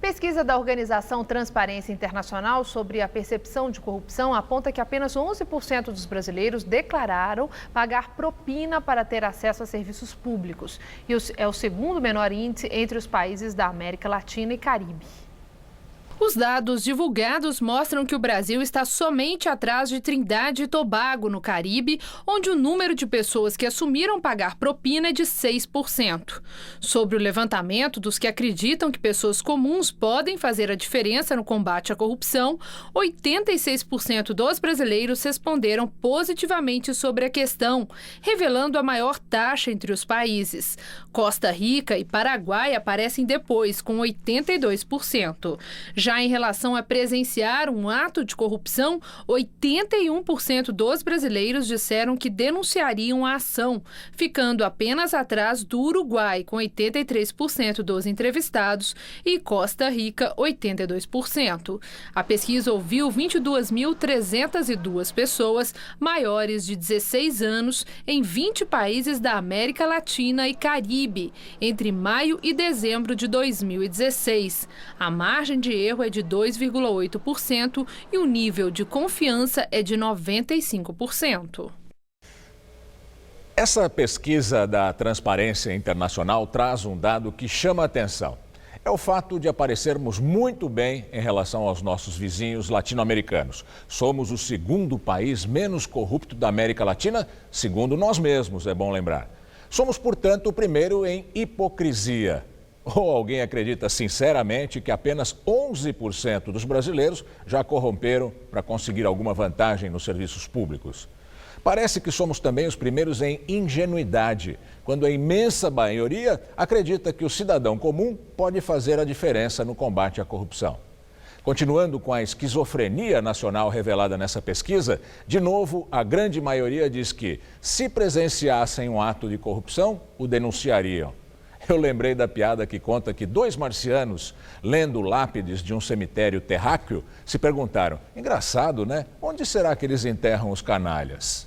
Pesquisa da organização Transparência Internacional sobre a percepção de corrupção aponta que apenas 11% dos brasileiros declararam pagar propina para ter acesso a serviços públicos. E é o segundo menor índice entre os países da América Latina e Caribe. Os dados divulgados mostram que o Brasil está somente atrás de Trindade e Tobago, no Caribe, onde o número de pessoas que assumiram pagar propina é de 6%. Sobre o levantamento dos que acreditam que pessoas comuns podem fazer a diferença no combate à corrupção, 86% dos brasileiros responderam positivamente sobre a questão, revelando a maior taxa entre os países. Costa Rica e Paraguai aparecem depois, com 82%. Já em relação a presenciar um ato de corrupção, 81% dos brasileiros disseram que denunciariam a ação, ficando apenas atrás do Uruguai, com 83% dos entrevistados, e Costa Rica, 82%. A pesquisa ouviu 22.302 pessoas maiores de 16 anos em 20 países da América Latina e Caribe, entre maio e dezembro de 2016. A margem de erro é de 2,8% e o nível de confiança é de 95%. Essa pesquisa da Transparência Internacional traz um dado que chama a atenção. é o fato de aparecermos muito bem em relação aos nossos vizinhos latino-americanos. Somos o segundo país menos corrupto da América Latina, segundo nós mesmos, é bom lembrar. Somos, portanto, o primeiro em hipocrisia. Ou alguém acredita sinceramente que apenas 11% dos brasileiros já corromperam para conseguir alguma vantagem nos serviços públicos? Parece que somos também os primeiros em ingenuidade, quando a imensa maioria acredita que o cidadão comum pode fazer a diferença no combate à corrupção. Continuando com a esquizofrenia nacional revelada nessa pesquisa, de novo, a grande maioria diz que, se presenciassem um ato de corrupção, o denunciariam. Eu lembrei da piada que conta que 2 marcianos, lendo lápides de um cemitério terráqueo, se perguntaram: engraçado, né? Onde será que eles enterram os canalhas?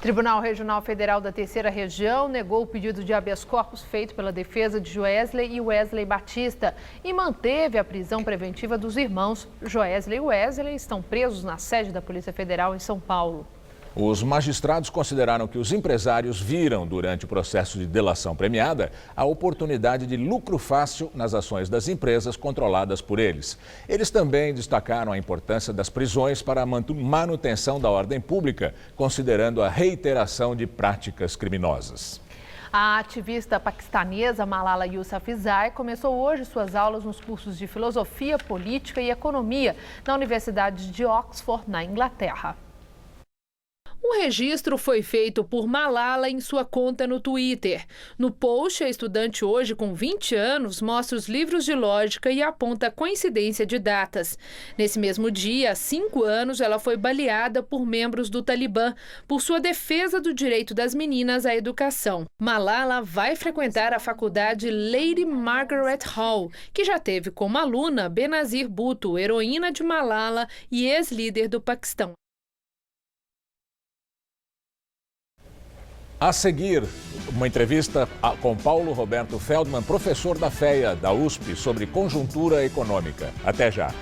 Tribunal Regional Federal da Terceira Região negou o pedido de habeas corpus feito pela defesa de Joesley e Wesley Batista e manteve a prisão preventiva dos irmãos. Joesley e Wesley estão presos na sede da Polícia Federal em São Paulo. Os magistrados consideraram que os empresários viram, durante o processo de delação premiada, a oportunidade de lucro fácil nas ações das empresas controladas por eles. Eles também destacaram a importância das prisões para a manutenção da ordem pública, considerando a reiteração de práticas criminosas. A ativista paquistanesa Malala Yousafzai começou hoje suas aulas nos cursos de Filosofia, Política e Economia na Universidade de Oxford, na Inglaterra. Um registro foi feito por Malala em sua conta no Twitter. No post, a estudante hoje com 20 anos mostra os livros de lógica e aponta a coincidência de datas. Nesse mesmo dia, há 5 anos, ela foi baleada por membros do Talibã por sua defesa do direito das meninas à educação. Malala vai frequentar a faculdade Lady Margaret Hall, que já teve como aluna Benazir Bhutto, heroína de Malala e ex-líder do Paquistão. A seguir, uma entrevista com Paulo Roberto Feldman, professor da FEA, da USP, sobre conjuntura econômica. Até já.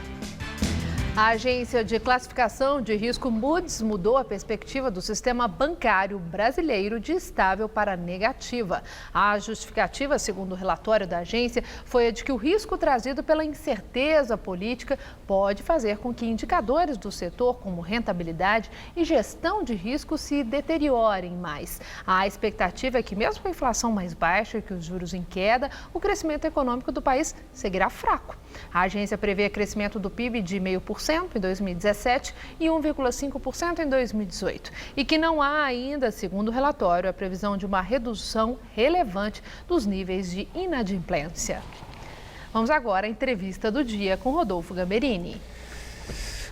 A agência de classificação de risco Moody's mudou a perspectiva do sistema bancário brasileiro de estável para negativa. A justificativa, segundo o relatório da agência, foi a de que o risco trazido pela incerteza política pode fazer com que indicadores do setor, como rentabilidade e gestão de risco, se deteriorem mais. A expectativa é que, mesmo com a inflação mais baixa e que os juros em queda, o crescimento econômico do país seguirá fraco. A agência prevê crescimento do PIB de 0,5% em 2017 e 1,5% em 2018. E que não há ainda, segundo o relatório, a previsão de uma redução relevante dos níveis de inadimplência. Vamos agora à entrevista do dia com Rodolfo Gamberini.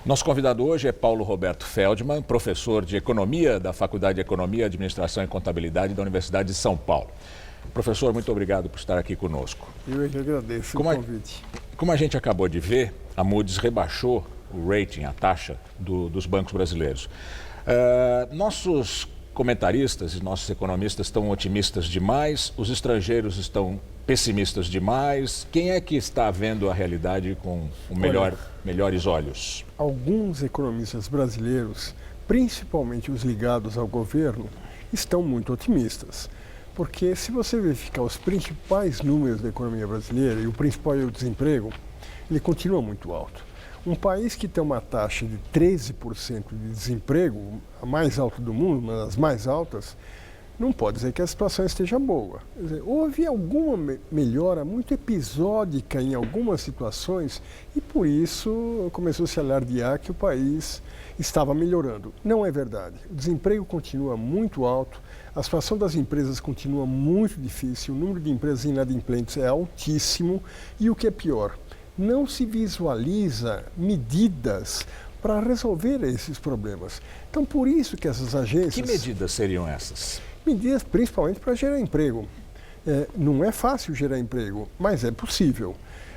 Nosso convidado hoje é Paulo Roberto Feldman, professor de Economia da Faculdade de Economia, Administração e Contabilidade da Universidade de São Paulo. Professor, muito obrigado por estar aqui conosco. Eu é que agradeço o convite. Como a gente acabou de ver, a Moody's rebaixou o rating, a taxa dos bancos brasileiros. Nossos comentaristas e nossos economistas estão otimistas demais, os estrangeiros estão pessimistas demais. Quem é que está vendo a realidade com melhores olhos? Alguns economistas brasileiros, principalmente os ligados ao governo, estão muito otimistas. Porque se você verificar os principais números da economia brasileira, e o principal é o desemprego, ele continua muito alto. Um país que tem uma taxa de 13% de desemprego, a mais alta do mundo, uma das mais altas, não pode dizer que a situação esteja boa. Quer dizer, houve alguma melhora muito episódica em algumas situações e por isso começou-se a alardear que o país estava melhorando. Não é verdade. O desemprego continua muito alto, a situação das empresas continua muito difícil, o número de empresas inadimplentes é altíssimo e o que é pior, não se visualiza medidas para resolver esses problemas. Então, por isso que essas agências... Que medidas seriam essas? Medidas principalmente para gerar emprego. Não é fácil gerar emprego, mas é possível.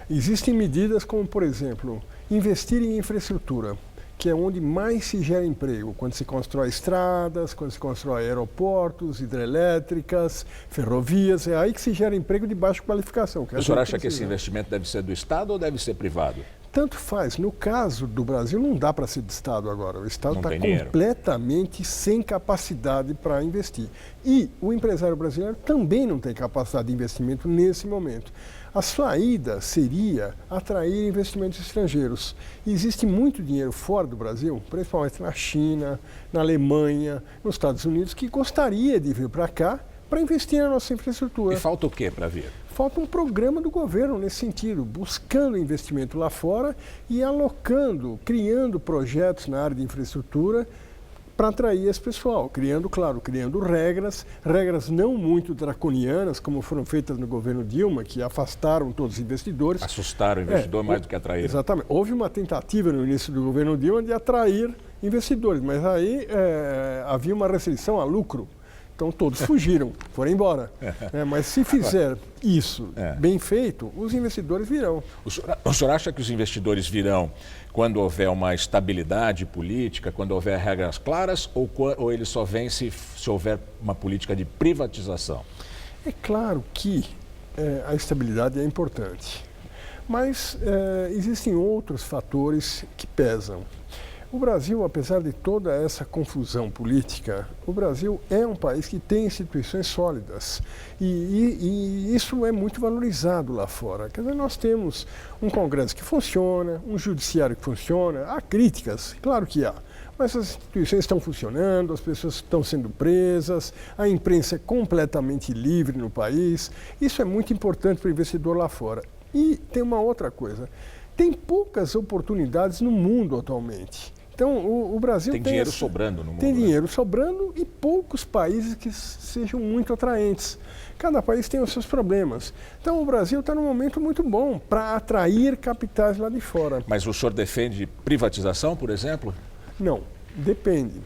Existem medidas como, por exemplo, investir em infraestrutura, que é onde mais se gera emprego, quando se constrói estradas, quando se constrói aeroportos, hidrelétricas, ferrovias, é aí que se gera emprego de baixa qualificação. O senhor acha que esse investimento deve ser do Estado ou deve ser privado? tanto faz. No caso do Brasil, não dá para ser de Estado agora. O Estado está completamente sem capacidade para investir. E o empresário brasileiro também não tem capacidade de investimento nesse momento. A saída seria atrair investimentos estrangeiros. E existe muito dinheiro fora do Brasil, principalmente na China, na Alemanha, nos Estados Unidos, que gostaria de vir para cá para investir na nossa infraestrutura. E falta o quê para vir? Falta um programa do governo nesse sentido, buscando investimento lá fora e alocando, criando projetos na área de infraestrutura para atrair esse pessoal, criando regras não muito draconianas, como foram feitas no governo Dilma, que afastaram todos os investidores. Assustaram o investidor mais do que atraíram. Exatamente. Houve uma tentativa no início do governo Dilma de atrair investidores, mas aí havia uma restrição a lucro. Então todos fugiram, foram embora. Mas se fizer isso bem feito, os investidores virão. O senhor acha que os investidores virão quando houver uma estabilidade política, quando houver regras claras, ou eles só vêm se houver uma política de privatização? É claro que a estabilidade é importante, mas existem outros fatores que pesam. O Brasil, apesar de toda essa confusão política, o Brasil é um país que tem instituições sólidas e isso é muito valorizado lá fora. Quer dizer, nós temos um Congresso que funciona, um Judiciário que funciona, há críticas, claro que há, mas as instituições estão funcionando, as pessoas estão sendo presas, a imprensa é completamente livre no país, isso é muito importante para o investidor lá fora. E tem uma outra coisa, tem poucas oportunidades no mundo atualmente. Então, o Brasil tem dinheiro sobrando no mundo. Tem dinheiro sobrando e poucos países que sejam muito atraentes. Cada país tem os seus problemas. Então, o Brasil está num momento muito bom para atrair capitais lá de fora. Mas o senhor defende privatização, por exemplo? Não, depende.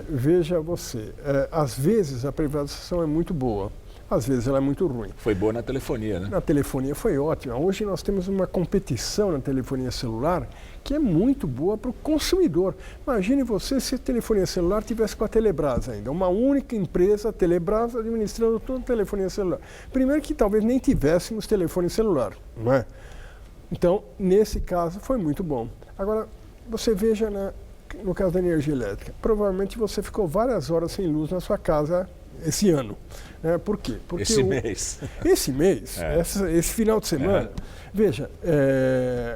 Veja você, às vezes a privatização é muito boa. Às vezes ela é muito ruim. Foi boa na telefonia, né? Na telefonia foi ótima. Hoje nós temos uma competição na telefonia celular que é muito boa para o consumidor. Imagine você se a telefonia celular tivesse com a Telebrás ainda, uma única empresa, a Telebrás, administrando toda a telefonia celular. Primeiro que talvez nem tivéssemos telefone celular, não é? Então, nesse caso, foi muito bom. Agora, você veja no caso da energia elétrica, provavelmente você ficou várias horas sem luz na sua casa esse ano. Por quê? Porque esse mês. Esse mês, esse final de semana. Veja,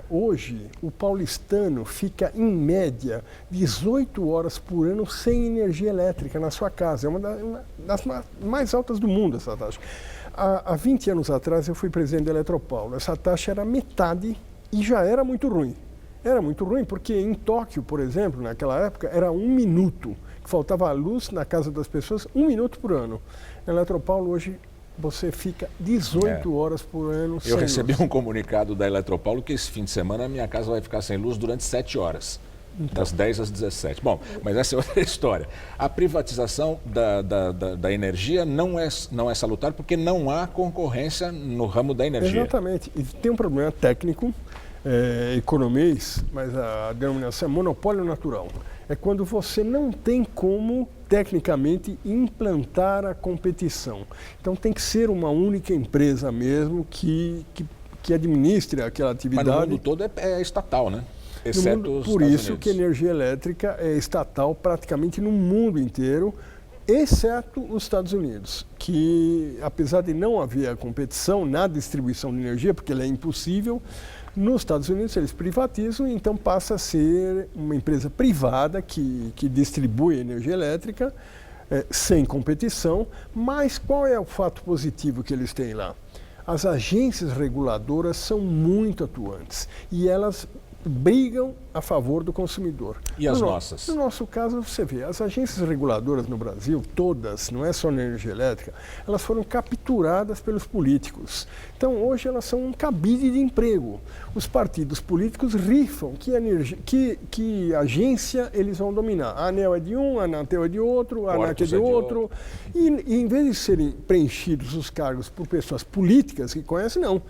hoje o paulistano fica em média 18 horas por ano sem energia elétrica na sua casa. É uma das mais altas do mundo essa taxa. Há 20 anos atrás eu fui presidente da Eletropaulo. Essa taxa era metade e já era muito ruim. Era muito ruim porque em Tóquio, por exemplo, naquela época, era 1 minuto. Faltava luz na casa das pessoas 1 minuto por ano. Na Eletropaulo hoje você fica 18 horas por ano sem luz. Eu recebi um comunicado da Eletropaulo que esse fim de semana a minha casa vai ficar sem luz durante 7 horas. Então. Das 10 às 17. Bom, mas essa é outra história. A privatização da energia não é salutar porque não há concorrência no ramo da energia. Exatamente. E tem um problema técnico, economês, mas a denominação é monopólio natural. É quando você não tem como, tecnicamente, implantar a competição. Então tem que ser uma única empresa mesmo que administre aquela atividade. Mas no mundo todo é estatal, né? Exceto os por Estados isso Unidos. que a energia elétrica é estatal praticamente no mundo inteiro, exceto os Estados Unidos, que apesar de não haver a competição na distribuição de energia, porque ela é impossível, nos Estados Unidos eles privatizam e então passa a ser uma empresa privada que distribui energia elétrica sem competição. Mas qual é o fato positivo que eles têm lá? As agências reguladoras são muito atuantes e elas brigam a favor do consumidor. E as nossas? No nosso caso, você vê, as agências reguladoras no Brasil, todas, não é só na energia elétrica, elas foram capturadas pelos políticos. Então, hoje elas são um cabide de emprego. Os partidos políticos rifam que agência eles vão dominar. A ANEEL é de um, a Anatel é de outro, a ANAC é de outro. E em vez de serem preenchidos os cargos por pessoas políticas que conhecem, não.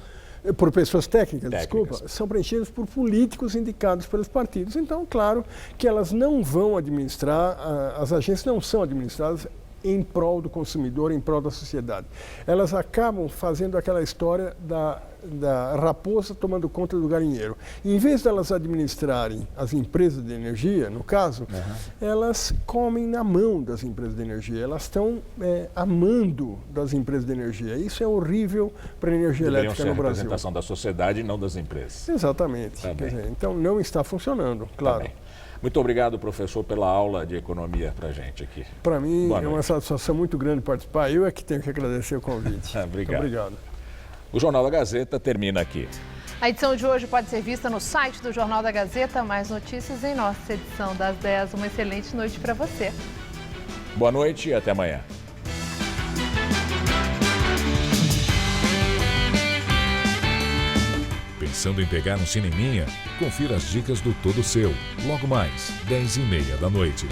Por pessoas técnicas, desculpa, são preenchidas por políticos indicados pelos partidos. Então, claro que elas não vão administrar, as agências não são administradas em prol do consumidor, em prol da sociedade. Elas acabam fazendo aquela história da raposa tomando conta do galinheiro. Em vez delas administrarem as empresas de energia, no caso, elas comem na mão das empresas de energia. Elas estão amando das empresas de energia. Isso é horrível para a energia elétrica no Brasil. Deveriam ser a representação da sociedade e não das empresas. Exatamente. Quer dizer, então não está funcionando, claro. Muito obrigado, professor, pela aula de economia para a gente aqui. Para mim é uma satisfação muito grande participar. Eu é que tenho que agradecer o convite. Obrigado. Muito obrigado. O Jornal da Gazeta termina aqui. A edição de hoje pode ser vista no site do Jornal da Gazeta. Mais notícias em nossa edição das 10. Uma excelente noite para você. Boa noite e até amanhã. Pensando em pegar um cineminha? Confira as dicas do Todo Seu. Logo mais, 10h30 da noite.